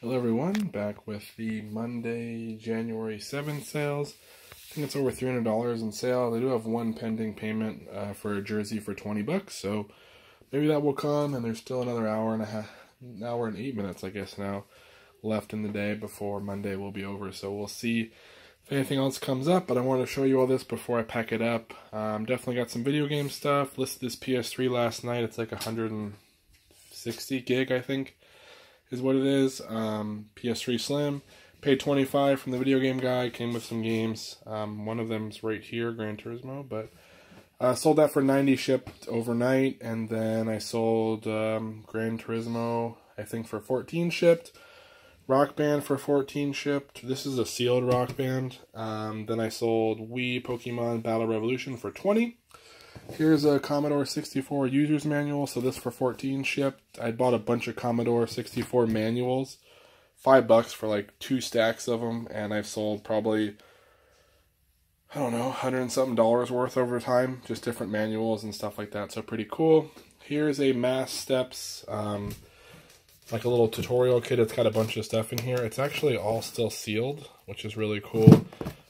Hello everyone, back with the Monday, January 7th sales. I think it's over $300 in sale. They do have one pending payment for a jersey for 20 bucks, so maybe that will come, and there's still another hour and a half, an hour and 8 minutes, I guess now, left in the day before Monday will be over. So we'll see if anything else comes up, but I wanted to show you all this before I pack it up. Definitely got some video game stuff. Listed this PS3 last night. It's like 160 gig, I think, is what it is. PS3 Slim. Paid $25 from the video game guy. Came with some games. One of them's right here, Gran Turismo. But sold that for $90 shipped overnight. And then I sold Gran Turismo, I think, for $14 shipped. Rock Band for $14 shipped. This is a sealed Rock Band. Then I sold Wii Pokemon Battle Revolution for $20. Here's a Commodore 64 user's manual, so this for $14 shipped. I bought a bunch of Commodore 64 manuals, $5 for like 2 stacks of them, and I've sold probably, I don't know, $100 and something worth over time, just different manuals and stuff like that, so pretty cool. Here's a Mass Steps, like a little tutorial kit. It's got a bunch of stuff in here. It's actually all still sealed, which is really cool.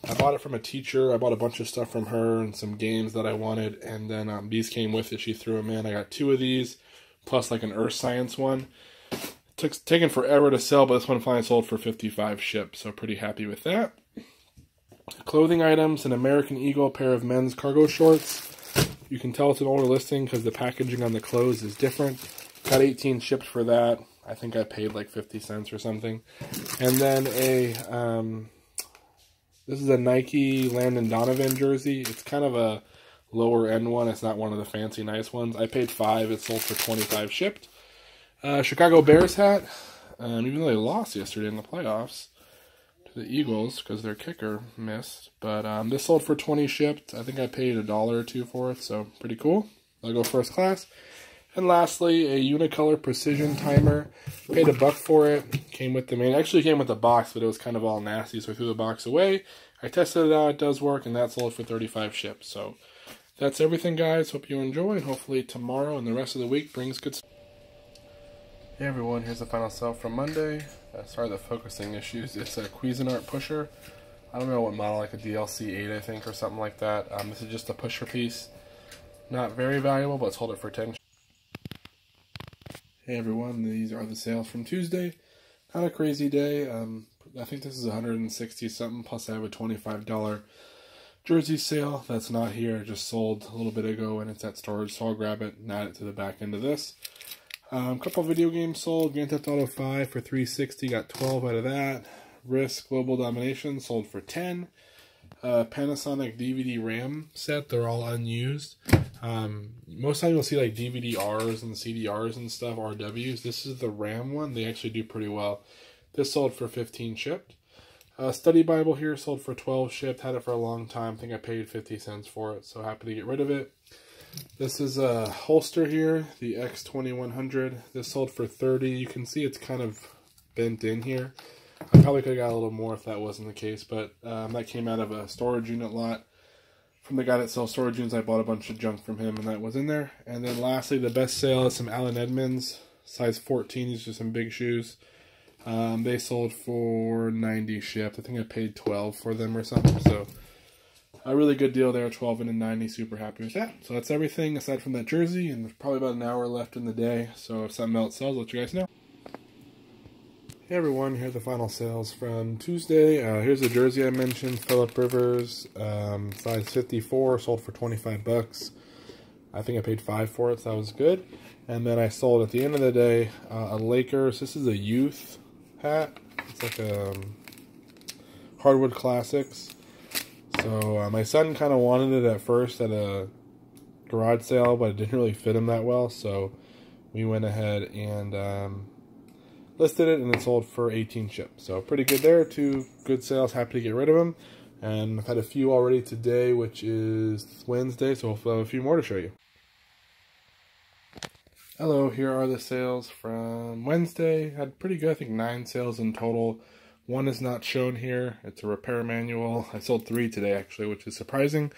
I bought it from a teacher. I bought a bunch of stuff from her and some games that I wanted, and then these came with it. She threw them in. I got 2 of these, plus like an Earth Science one. It's taken forever to sell, but this one finally sold for $55 shipped, so pretty happy with that. Clothing items, an American Eagle pair of men's cargo shorts. You can tell it's an older listing because the packaging on the clothes is different. Got 18 shipped for that. I think I paid like 50 cents or something. And then this is a Nike Landon Donovan jersey. It's kind of a lower end one. It's not one of the fancy nice ones. I paid $5. It sold for $25 shipped. Chicago Bears hat. Even though they lost yesterday in the playoffs to the Eagles because their kicker missed. But this sold for $20 shipped. I think I paid $1 or $2 for it. So pretty cool. I'll go first class. And lastly, a Unicolor Precision Timer. Paid $1 for it. Came with the main. Actually came with the box, but it was kind of all nasty, so I threw the box away. I tested it out. It does work, and that sold for $35 shipped. So that's everything, guys. Hope you enjoy, and hopefully tomorrow and the rest of the week brings good stuff. Hey everyone, here's the final sale from Monday. Sorry the focusing issues. It's a Cuisinart pusher. I don't know what model, like a DLC 8, I think, or something like that. This is just a pusher piece. Not very valuable, but sold it for $10. Hey everyone, these are the sales from Tuesday. Not a crazy day. I think this is 160 something, plus I have a $25 jersey sale that's not here. It just sold a little bit ago and it's at storage, so I'll grab it and add it to the back end of this. A couple video games sold. Grand Theft Auto 5 for $360, got 12 out of that. Risk Global Domination sold for $10. Panasonic DVD RAM set, they're all unused. Most time you'll see like DVD-Rs and CD-Rs and stuff, RWs. This is the RAM one. They actually do pretty well. This sold for $15 shipped. Study Bible here sold for $12 shipped. Had it for a long time. I think I paid 50 cents for it, so happy to get rid of it. This is a holster here, the X2100. This sold for $30. You can see it's kind of bent in here. I probably could have got a little more if that wasn't the case, but that came out of a storage unit lot. From the guy that sells storage units, I bought a bunch of junk from him, and that was in there. And then lastly, the best sale is some Allen Edmonds, size 14. These are some big shoes. They sold for $90 shipped. I think I paid $12 for them or something. So a really good deal there, $12 and $90. Super happy with that. So that's everything aside from that jersey, and there's probably about an hour left in the day. So if something else sells, I'll let you guys know. Hey everyone, here's the final sales from Tuesday. Here's the jersey I mentioned, Phillip Rivers, size 54, sold for $25. I think I paid $5 for it, so that was good. And then I sold at the end of the day a Lakers. This is a youth hat. It's like a Hardwood Classics. So my son kind of wanted it at first at a garage sale, but it didn't really fit him that well. So we went ahead and listed it, and it sold for $18 shipped. So pretty good there. 2 good sales. Happy to get rid of them. And I've had a few already today, which is Wednesday, so hopefully I'll have a few more to show you. Hello, here are the sales from Wednesday. Had pretty good, I think 9 sales in total. One is not shown here. It's a repair manual. I sold 3 today, actually, which is surprising.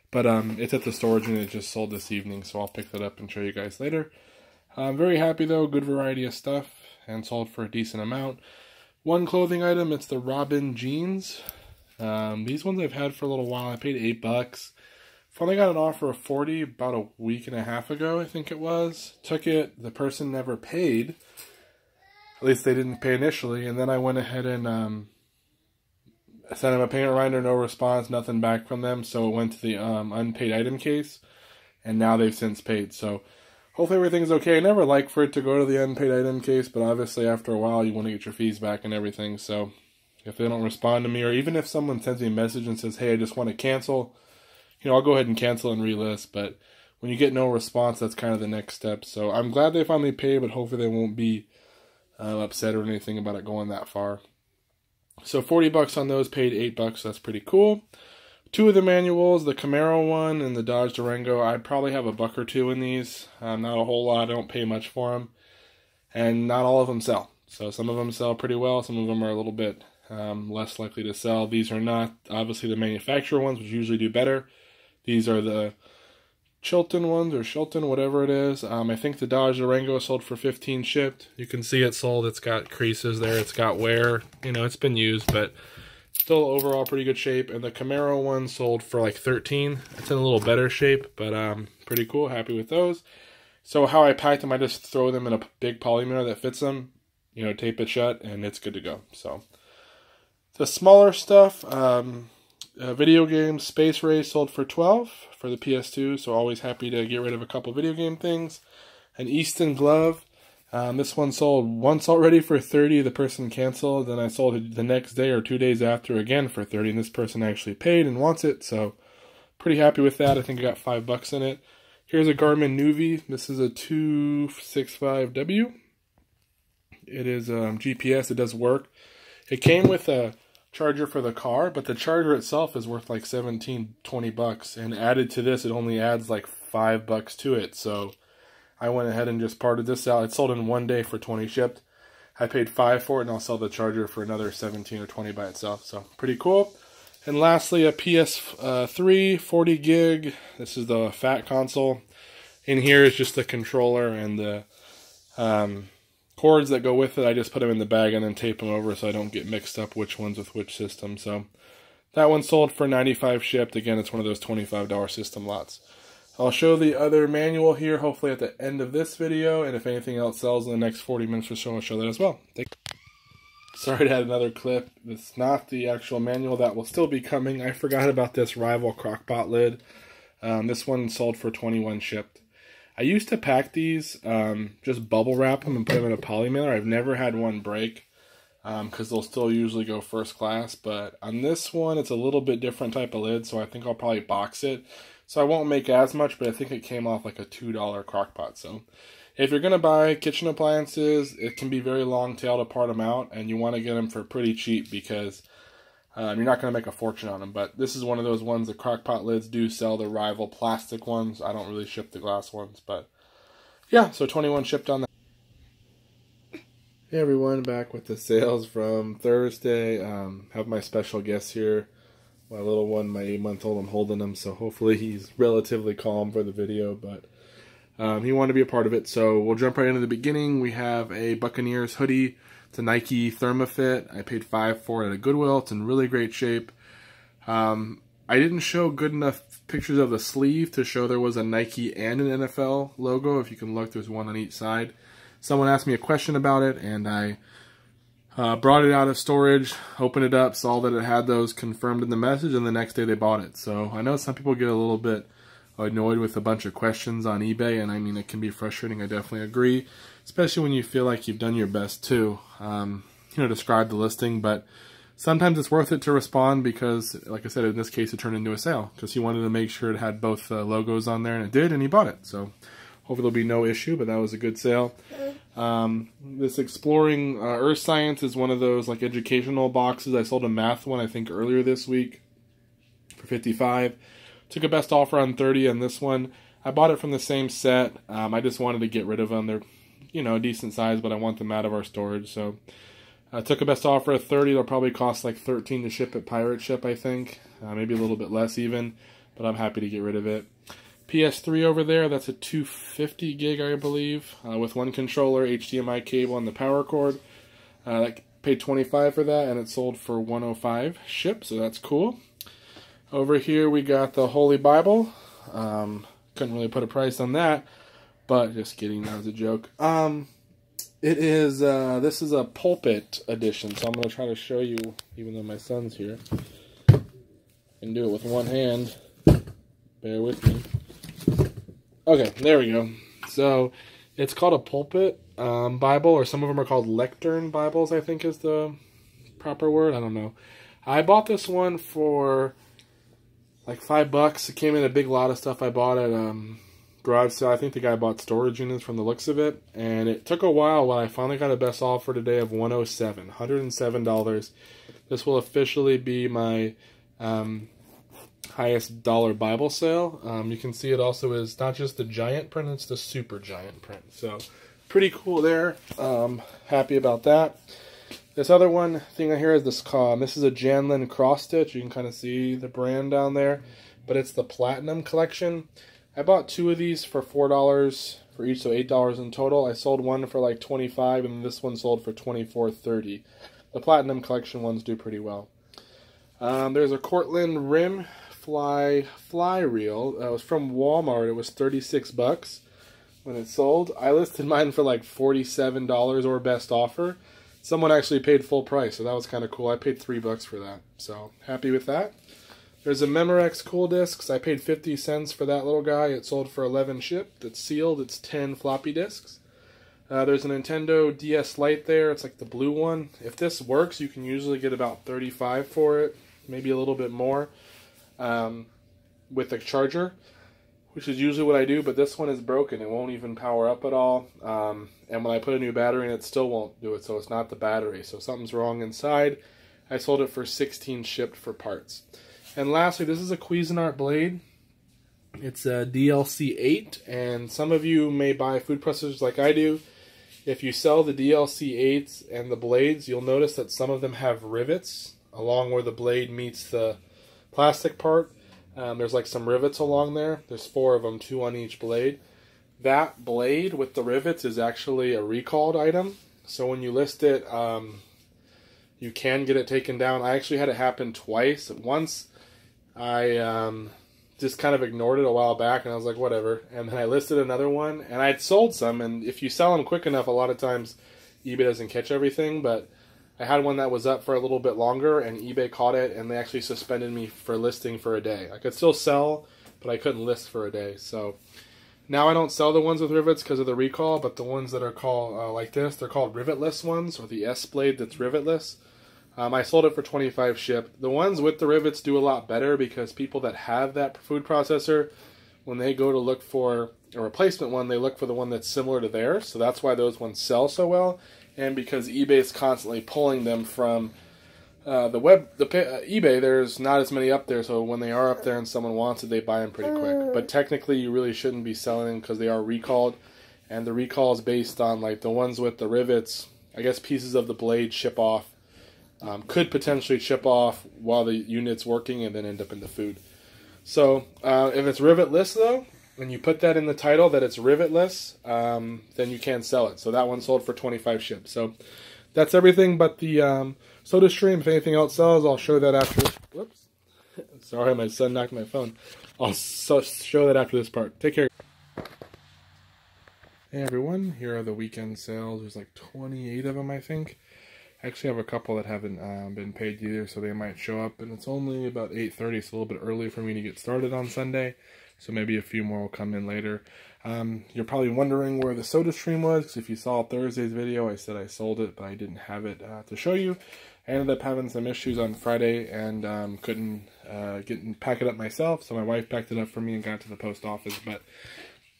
But it's at the storage unit. It just sold this evening, so I'll pick that up and show you guys later. I'm very happy, though. Good variety of stuff, and sold for a decent amount. One clothing item, it's the Robin jeans. These ones I've had for a little while. I paid $8. Finally got an offer of $40 about a week and a half ago, I think it was. Took it, the person never paid. At least they didn't pay initially, and then I went ahead and sent them a payment reminder, no response, nothing back from them, so it went to the unpaid item case, and now they've since paid, so hopefully everything's okay. I never like for it to go to the unpaid item case, but obviously after a while you want to get your fees back and everything, so if they don't respond to me, or even if someone sends me a message and says, hey, I just want to cancel, I'll go ahead and cancel and relist, but when you get no response, that's kind of the next step, so I'm glad they finally paid, but hopefully they won't be upset or anything about it going that far. So $40 on those, paid $8, that's pretty cool. Two of the manuals, the Camaro one and the Dodge Durango, I'd probably have $1 or $2 in these. Not a whole lot, I don't pay much for them. And not all of them sell. So some of them sell pretty well, some of them are a little bit less likely to sell. These are not, obviously, the manufacturer ones, which usually do better. These are the Chilton ones, or Shilton, whatever it is. I think the Dodge Durango sold for $15 shipped. You can see it sold. It's got creases there. It's got wear. It's been used, but still overall pretty good shape. And the Camaro one sold for like $13. It's in a little better shape, but pretty cool. Happy with those. So how I pack them, I just throw them in a big polymer that fits them. Tape it shut, and it's good to go. So the smaller stuff, video games, Space Race sold for $12 for the PS2, so always happy to get rid of a couple video game things. An Easton glove, this one sold once already for $30, the person canceled, then I sold it the next day or 2 days after again for $30, and this person actually paid and wants it, so pretty happy with that. I think I got $5 in it. Here's a Garmin Nuvi, this is a 265W. It is GPS, it does work. It came with a charger for the car, but the charger itself is worth like $17-20, and added to this it only adds like $5 to it, so I went ahead and just parted this out. It sold in 1 day for $20 shipped. I paid $5 for it, and I'll sell the charger for another $17 or $20 by itself, so pretty cool. And lastly, a PS3 40 gig. This is the fat console. In here is just the controller and the cords that go with it. I just put them in the bag and then tape them over so I don't get mixed up which one's with which system. So that one sold for $95 shipped. Again, it's one of those $25 system lots. I'll show the other manual here hopefully at the end of this video, and if anything else sells in the next 40 minutes or so, I'll show that as well. Sorry to add another clip. It's not the actual manual. That will still be coming. I forgot about this Rival crockpot lid. This one sold for $21 shipped. I used to pack these, just bubble wrap them and put them in a polymailer. I've never had one break, because they'll still usually go first class. But on this one, it's a little bit different type of lid, so I think I'll probably box it. So I won't make as much, but I think it came off like a $2 crockpot. So if you're going to buy kitchen appliances, it can be very long tail to part them out, and you want to get them for pretty cheap because you're not going to make a fortune on them. But this is one of those ones, the crockpot lids do sell, the Rival plastic ones. I don't really ship the glass ones, but yeah, so 21 shipped on that. Hey everyone, back with the sales from Thursday. Have my special guest here, my little one, my 8-month-old. I'm holding him, so hopefully he's relatively calm for the video, but he wanted to be a part of it, so we'll jump right into the beginning. We have a Buccaneers hoodie. It's a Nike ThermaFit. I paid $5 for it at a Goodwill. It's in really great shape. I didn't show good enough pictures of the sleeve to show there was a Nike and an NFL logo. If you can look, there's one on each side. Someone asked me a question about it, and I brought it out of storage, opened it up, saw that it had those confirmed in the message, and the next day they bought it. So I know some people get a little bit annoyed with a bunch of questions on eBay, and I mean, it can be frustrating. I definitely agree, especially when you feel like you've done your best to describe the listing, but sometimes it's worth it to respond because, like I said, in this case it turned into a sale because he wanted to make sure it had both logos on there, and it did, and he bought it. So hopefully there'll be no issue, but that was a good sale. This Exploring Earth Science is one of those like educational boxes. I sold a math one I think earlier this week for $55. Took a best offer on $30 on this one. I bought it from the same set. I just wanted to get rid of them. They're, a decent size, but I want them out of our storage. So I took a best offer at $30. They'll probably cost like $13 to ship at Pirate Ship, I think. Maybe a little bit less even, but I'm happy to get rid of it. PS3 over there, that's a 250 gig, I believe, with one controller, HDMI cable, and the power cord. That paid $25 for that, and it sold for $105 shipped, so that's cool. Over here we got the Holy Bible. Couldn't really put a price on that, but just kidding, that was a joke. It is, this is a pulpit edition, so I'm going to try to show you, even though my son's here. I can do it with one hand. Bear with me. Okay, there we go. So, it's called a pulpit Bible, or some of them are called lectern Bibles, I think is the proper word. I don't know. I bought this one for like $5. It came in a big lot of stuff I bought at garage sale. I think the guy bought storage units from the looks of it, and it took a while when I finally got a best offer today of $107. This will officially be my highest dollar Bible sale. You can see it also is not just the giant print, it's the super giant print. So pretty cool there. Happy about that. This other one thing I hear is this this is a Janlin cross stitch. You can kind of see the brand down there, but it's the Platinum collection. I bought 2 of these for $4 for each, so $8 in total. I sold one for like $25, and this one sold for $24.30. The Platinum collection ones do pretty well. There's a Cortland rim fly reel. It was from Walmart. It was $36 when it sold. I listed mine for like $47 or best offer. Someone actually paid full price, so that was kind of cool. I paid $3 for that, so happy with that. There's a Memorex Cool Discs. I paid 50 cents for that little guy. It sold for 11 shipped. It's sealed. It's 10 floppy disks. There's a Nintendo DS Lite there. It's like the blue one. If this works, you can usually get about $35 for it, maybe a little bit more, with a charger, which is usually what I do, but this one is broken. It won't even power up at all. And when I put a new battery in, it still won't do it, so it's not the battery. So something's wrong inside. I sold it for 16 shipped for parts. And lastly, this is a Cuisinart blade. It's a DLC 8, and some of you may buy food processors like I do. If you sell the DLC 8s and the blades, you'll notice that some of them have rivets along where the blade meets the plastic part. There's like some rivets along there. There's 4 of them, 2 on each blade. That blade with the rivets is actually a recalled item. So when you list it, you can get it taken down. I actually had it happen twice. Once I just kind of ignored it a while back, and I was like, whatever. And then I listed another one, and I'd sold some, and if you sell them quick enough, a lot of times eBay doesn't catch everything, but I had one that was up for a little bit longer, and eBay caught it, and they actually suspended me for listing for a day. I could still sell, but I couldn't list for a day. So now I don't sell the ones with rivets because of the recall, but the ones that are called like this, they're called rivetless ones, or the S blade that's rivetless. I sold it for $25 shipped. The ones with the rivets do a lot better because people that have that food processor, when they go to look for a replacement one, they look for the one that's similar to theirs. So that's why those ones sell so well. And because eBay is constantly pulling them from eBay, there's not as many up there. So when they are up there and someone wants it, they buy them pretty quick. But technically, you really shouldn't be selling them because they are recalled. And the recall is based on like the ones with the rivets. I guess pieces of the blade ship off. Could potentially chip off while the unit's working and then end up in the food. So if it's rivetless though, and you put that in the title that it's rivetless, then you can sell it. So that one sold for $25 shipped. So that's everything but the SodaStream. If anything else sells, I'll show that after. Whoops. Sorry, my son knocked my phone. I'll show that after this part. Take care. Hey everyone, here are the weekend sales. There's like 28 of them, I think. I actually have a couple that haven't been paid either, so they might show up. And it's only about 8:30, so a little bit early for me to get started on Sunday. So maybe a few more will come in later. You're probably wondering where the SodaStream was, because if you saw Thursday's video, I said I sold it, but I didn't have it to show you. I ended up having some issues on Friday and couldn't pack it up myself, so my wife packed it up for me and got it to the post office. But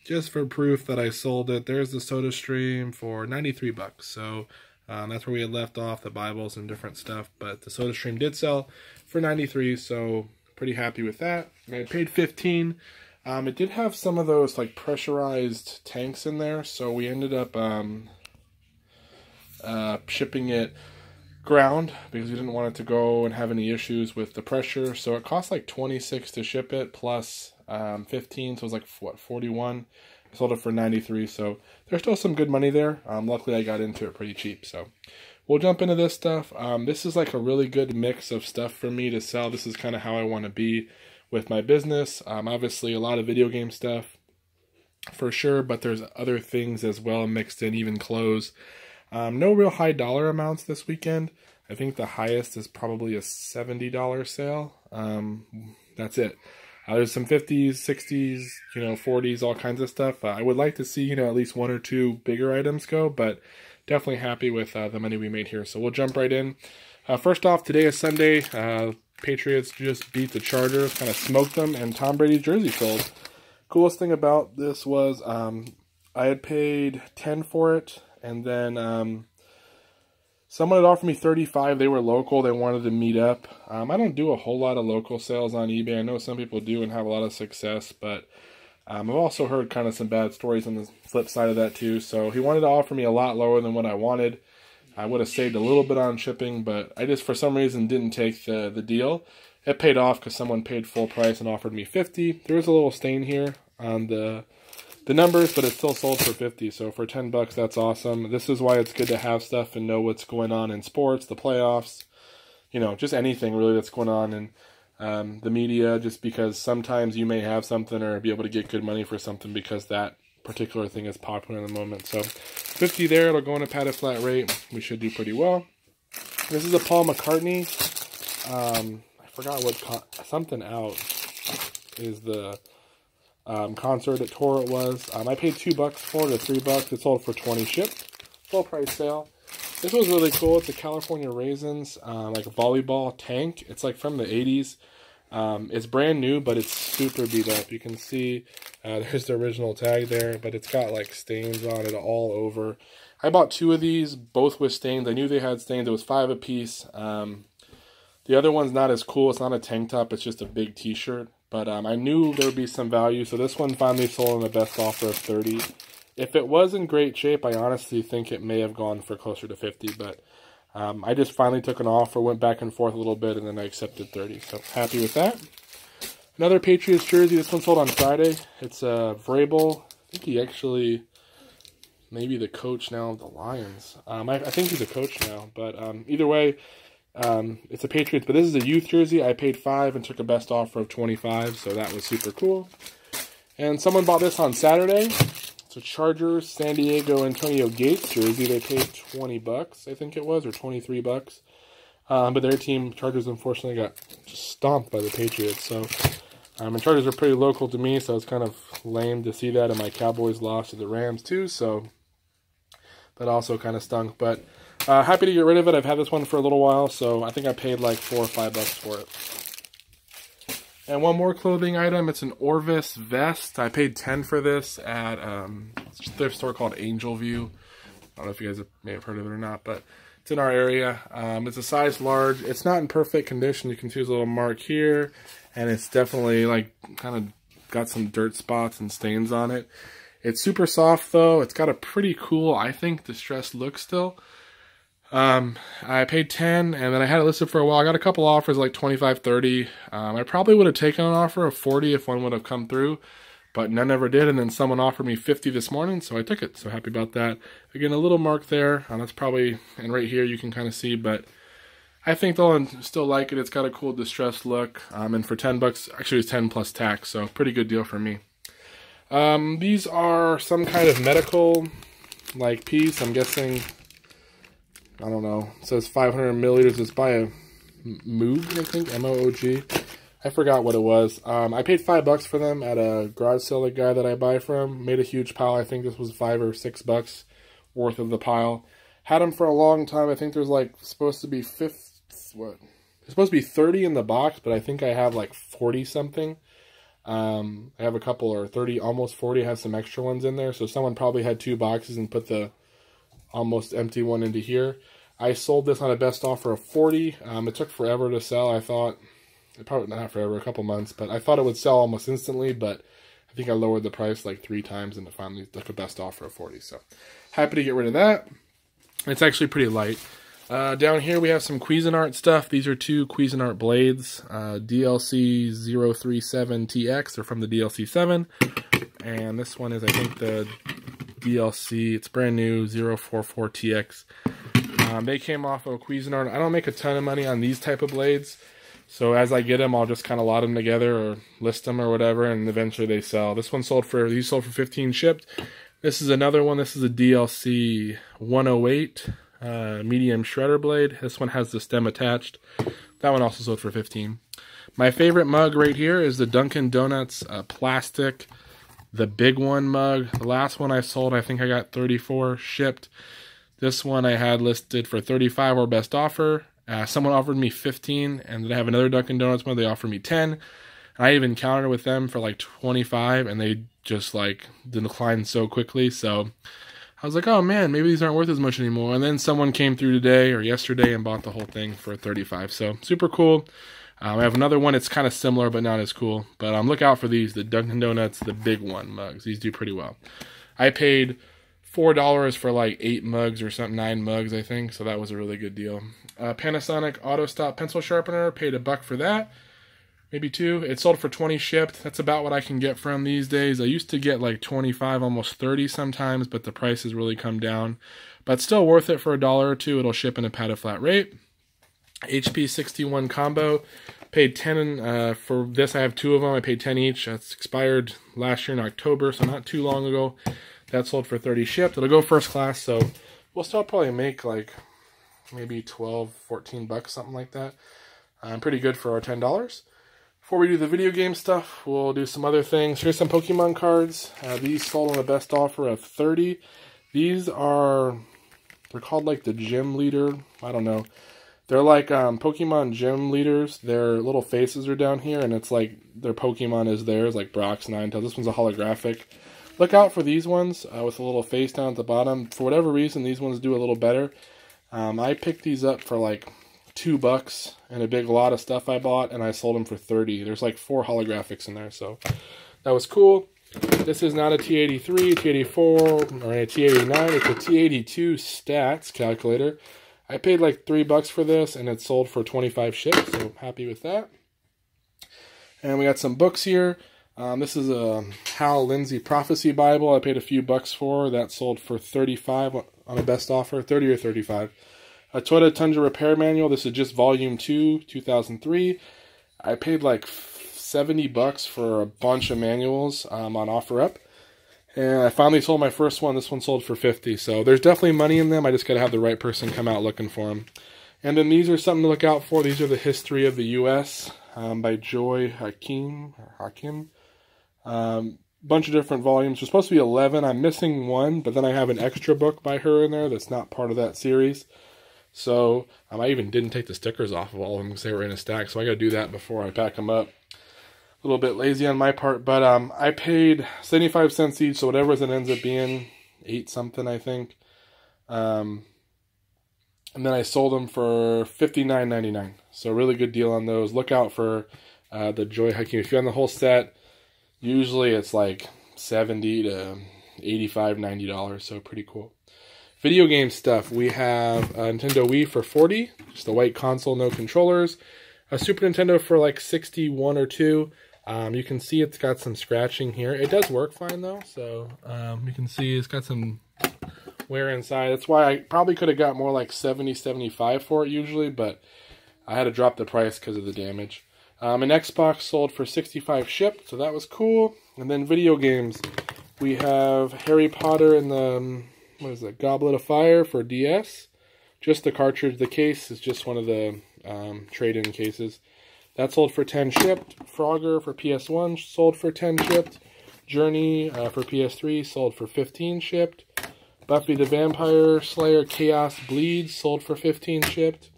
just for proof that I sold it, there's the SodaStream for $93. So that's where we had left off, the Bibles and different stuff. But the SodaStream did sell for $93, so pretty happy with that. I paid $15. It did have some of those like pressurized tanks in there, so we ended up shipping it ground because we didn't want it to go and have any issues with the pressure. So it cost like $26 to ship it plus 15, so it was like what, 41. Sold it for $93, so there's still some good money there. Luckily, I got into it pretty cheap. So we'll jump into this stuff. This is like a really good mix of stuff for me to sell. This is kind of how I want to be with my business. Obviously, a lot of video game stuff for sure, but there's other things as well mixed in, even clothes. No real high dollar amounts this weekend. I think the highest is probably a $70 sale. That's it. There's some 50s, 60s, 40s, all kinds of stuff. I would like to see, at least one or two bigger items go, but definitely happy with the money we made here. So we'll jump right in. First off, today is Sunday. Patriots just beat the Chargers, kind of smoked them, and Tom Brady's jersey sold. Coolest thing about this was I had paid $10 for it, and then someone had offered me $35. They were local. They wanted to meet up. I don't do a whole lot of local sales on eBay. I know some people do and have a lot of success, but I've also heard kind of some bad stories on the flip side of that too. So he wanted to offer me a lot lower than what I wanted. I would have saved a little bit on shipping, but I just, for some reason, didn't take the deal. It paid off because someone paid full price and offered me $50. There was a little stain here on the numbers, but it still sold for $50. So for $10, that's awesome. This is why it's good to have stuff and know what's going on in sports, the playoffs, just anything really that's going on in the media, just because sometimes you may have something or be able to get good money for something because that particular thing is popular in the moment. So $50 there, it'll go in a padded flat rate. We should do pretty well. This is a Paul McCartney. I forgot what something out is the concert at tour it was. I paid $2 for it, or $3. It sold for $20 shipped. Full price sale. This was really cool. It's a California Raisins, like a volleyball tank. It's like from the 80s. It's brand new, but it's super beat up. You can see there's the original tag there, but it's got like stains on it all over. I bought 2 of these, both with stains. I knew they had stains. It was $5 a piece. The other one's not as cool. It's not a tank top. It's just a big t-shirt. But I knew there would be some value, so this one finally sold on the best offer of $30. If it was in great shape, I honestly think it may have gone for closer to $50, but I just finally took an offer, went back and forth a little bit, and then I accepted $30. So happy with that. Another Patriots jersey. This one sold on Friday. It's Vrabel. I think he actually maybe the coach now of the Lions. I think he's a coach now, but either way, it's a Patriots, but this is a youth jersey. I paid $5 and took a best offer of $25, so that was super cool. And someone bought this on Saturday. It's a Chargers San Diego Antonio Gates jersey. They paid $20, I think it was, or $23. But their team, Chargers, unfortunately got just stomped by the Patriots. So, and Chargers are pretty local to me, so it's kind of lame to see that. And my Cowboys lost to the Rams too, so that also kind of stunk. But happy to get rid of it. I've had this one for a little while, so I think I paid like $4 or $5 for it. And one more clothing item. It's an Orvis vest. I paid $10 for this at a thrift store called Angel View. I don't know if you guys may have heard of it or not, but it's in our area. It's a size large. It's not in perfect condition. You can see there's a little mark here, and it's definitely like kind of got some dirt spots and stains on it. It's super soft though. It's got a pretty cool, I think, distressed look still. I paid $10, and then I had it listed for a while. I got a couple offers like $25, $30. I probably would have taken an offer of $40 if one would have come through, but none ever did. And then someone offered me $50 this morning, so I took it. So happy about that. Again, a little mark there. That's probably, and right here you can kind of see, but I think they'll still like it. It's got a cool distressed look. And for $10, actually it's 10 plus tax, so pretty good deal for me. These are some kind of medical like piece. I'm guessing, I don't know. It says 500 milliliters. It's by a Moog, I think, M-O-O-G. I forgot what it was. I paid $5 for them at a garage sale, the guy that I buy from. Made a huge pile. I think this was $5 or $6 worth of the pile. Had them for a long time. I think there's like supposed to be 50, what? There's supposed to be 30 in the box, but I think I have like 40 something. I have a couple, or 30, almost 40. Has some extra ones in there. So someone probably had 2 boxes and put the almost empty one into here. I sold this on a best offer of $40. It took forever to sell. I thought, probably not forever, a couple months, but I thought it would sell almost instantly, but I think I lowered the price like 3 times and it finally took a best offer of $40. So happy to get rid of that. It's actually pretty light. Down here we have some Cuisinart stuff. These are 2 Cuisinart blades, DLC 037TX. They're from the DLC 7. And this one is, I think, the DLC, it's brand new, 044TX. They came off of Cuisinart. I don't make a ton of money on these type of blades. So as I get them, I'll just kind of lot them together or list them or whatever, and eventually they sell. This one sold for, these sold for 15 shipped. This is another one. This is a DLC 108 medium shredder blade. This one has the stem attached. That one also sold for 15. My favorite mug right here is the Dunkin' Donuts plastic, the big one mug. The last one I sold, I think I got 34 shipped. This one I had listed for 35 or best offer. Someone offered me 15, and then I have another Dunkin' Donuts one. They offered me 10. And I even countered with them for like 25, and they just like declined so quickly. So I was like, oh man, maybe these aren't worth as much anymore. And then someone came through today or yesterday and bought the whole thing for 35. So super cool. I have another one. It's kind of similar, but not as cool. But look out for these, the Dunkin' Donuts, the big one mugs. These do pretty well. I paid $4 for like 8 mugs or something, 9 mugs, I think. So that was a really good deal. Panasonic Auto Stop pencil sharpener, paid $1 for that, maybe $2. It sold for 20 shipped. That's about what I can get from these days. I used to get like 25, almost 30 sometimes, but the price has really come down. But still worth it for $1 or $2. It'll ship in a padded flat rate. HP 61 combo, paid 10 for this. I have 2 of them. I paid 10 each. That's expired last year in October, so not too long ago. That sold for 30 shipped. It'll go first class, so we'll still probably make like maybe 12, 14 bucks, something like that. Pretty good for our $10. Before we do the video game stuff, we'll do some other things. Here's some Pokemon cards. These sold on the best offer of 30. These are, they're called like the gym leader. I don't know. They're like Pokemon gym leaders. Their little faces are down here, and it's like their Pokemon is theirs, like Brock's, Ninetales. This one's a holographic. Look out for these ones with a little face down at the bottom. For whatever reason, these ones do a little better. I picked these up for like $2 and a big lot of stuff I bought, and I sold them for 30. There's like 4 holographics in there, so that was cool. This is not a T83, T84, or a T89. It's a T82 stats calculator. I paid like $3 for this, and it sold for 25 shipped, so happy with that. And we got some books here. This is a Hal Lindsey Prophecy Bible. I paid a few bucks for. That sold for 35 on a best offer, 30 or 35. A Toyota Tundra Repair Manual. This is just Volume 2, 2003. I paid like $70 for a bunch of manuals on OfferUp. And I finally sold my first one. This one sold for 50. So there's definitely money in them. I just got to have the right person come out looking for them. And then these are something to look out for. These are the History of the U.S. By Joy Hakim. Bunch of different volumes. There's supposed to be 11. I'm missing one, but then I have an extra book by her in there that's not part of that series. So I even didn't take the stickers off of all of them because they were in a stack. So I got to do that before I pack them up. A little bit lazy on my part, but I paid 75 cents each, so whatever it ends up being, 8 something I think. And then I sold them for $59.99. So really good deal on those. Look out for the Joy Hakim. If you're on the whole set, usually it's like $70 to $85, $90, so pretty cool. Video game stuff. We have a Nintendo Wii for $40, just a white console, no controllers. A Super Nintendo for like $61 or $2. You can see it's got some scratching here. It does work fine though, so you can see it's got some wear inside. That's why I probably could have got more like $70, $75 for it usually, but I had to drop the price because of the damage. An Xbox sold for $65 shipped, so that was cool. And then video games. We have Harry Potter and the, what is it, Goblet of Fire for DS. Just the cartridge. The case is just one of the trade-in cases. That sold for 10 shipped. Frogger for PS1 sold for 10 shipped. Journey for PS3 sold for 15 shipped. Buffy the Vampire Slayer Chaos Bleeds sold for 15 shipped.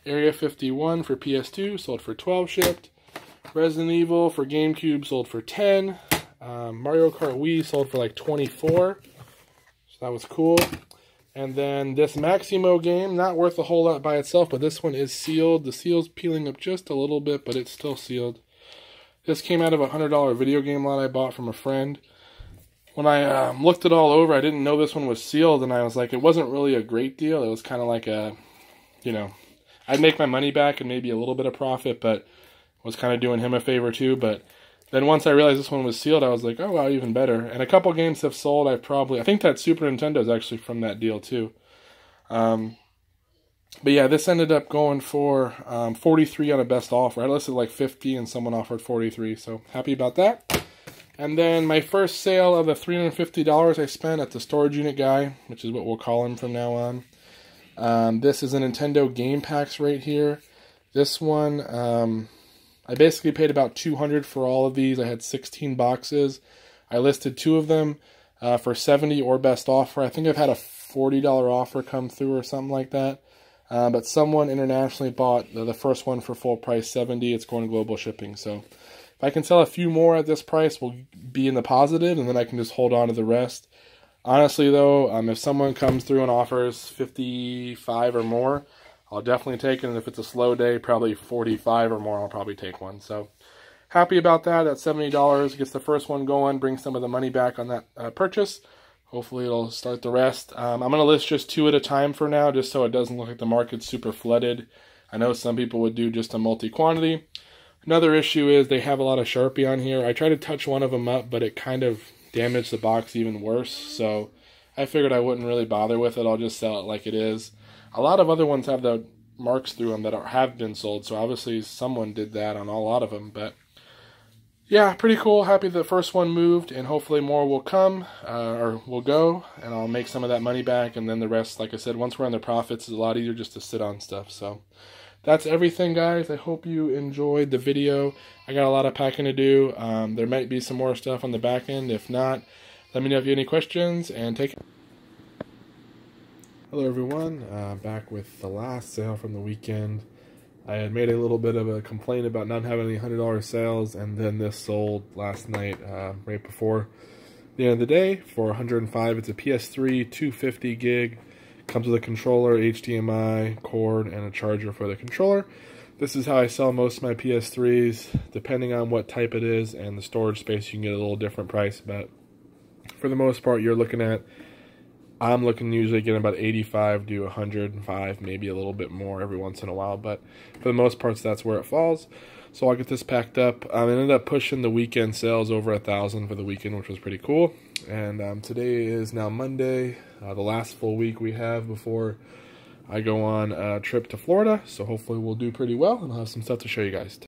Area 51 for PS2 sold for 12 shipped. Resident Evil for GameCube sold for 10. Mario Kart Wii sold for like 24. So that was cool. And then this Maximo game, not worth a whole lot by itself, but this one is sealed. The seal's peeling up just a little bit, but it's still sealed. This came out of a $100 video game lot I bought from a friend. When I looked it all over, I didn't know this one was sealed, and I was like, it wasn't really a great deal. It was kind of like a, you know, I'd make my money back and maybe a little bit of profit, but was kind of doing him a favor too. But then once I realized this one was sealed, I was like, oh, wow, even better. And a couple games have sold. I think that Super Nintendo is actually from that deal too. But yeah, this ended up going for 43 on a best offer. I listed like 50 and someone offered 43, so happy about that. And then my first sale of the $350 I spent at the storage unit guy, which is what we'll call him from now on. This is a Nintendo game packs right here. This one, I basically paid about $200 for all of these. I had 16 boxes. I listed 2 of them for $70 or best offer. I think I've had a $40 offer come through or something like that. But someone internationally bought the first one for full price, $70. It's going to global shipping. So if I can sell a few more at this price, we'll be in the positive, and then I can just hold on to the rest. Honestly, though, if someone comes through and offers 55 or more, I'll definitely take it. And if it's a slow day, probably 45 or more, I'll probably take one. So happy about that. That $70 gets the first one going, brings some of the money back on that purchase. Hopefully it'll start the rest. I'm going to list just 2 at a time for now, just so it doesn't look like the market's super flooded. I know some people would do just a multi-quantity. Another issue is they have a lot of Sharpie on here. I tried to touch one of them up, but it kind of damaged the box even worse. So I figured I wouldn't really bother with it. I'll just sell it like it is. A lot of other ones have the marks through them that have been sold. So obviously someone did that on a lot of them. But yeah, pretty cool. Happy the first one moved, and hopefully more will come or will go, and I'll make some of that money back. And then the rest, like I said, once we're on the profits, it's a lot easier just to sit on stuff. So that's everything, guys. I hope you enjoyed the video. I got a lot of packing to do. There might be some more stuff on the back end. If not, let me know if you have any questions, and take care. Hello, everyone. Back with the last sale from the weekend. I had made a little bit of a complaint about not having any $100 sales, and then this sold last night, right before the end of the day, for $105. It's a PS3, 250 gig. Comes with a controller, HDMI, cord, and a charger for the controller. This is how I sell most of my PS3s. Depending on what type it is and the storage space, you can get a little different price, but for the most part, I'm looking usually getting about 85 to 105, maybe a little bit more every once in a while, but for the most part, that's where it falls. So I'll get this packed up. I ended up pushing the weekend sales over 1,000 for the weekend, which was pretty cool. And today is now Monday, the last full week we have before I go on a trip to Florida. So hopefully we'll do pretty well, and I'll have some stuff to show you guys.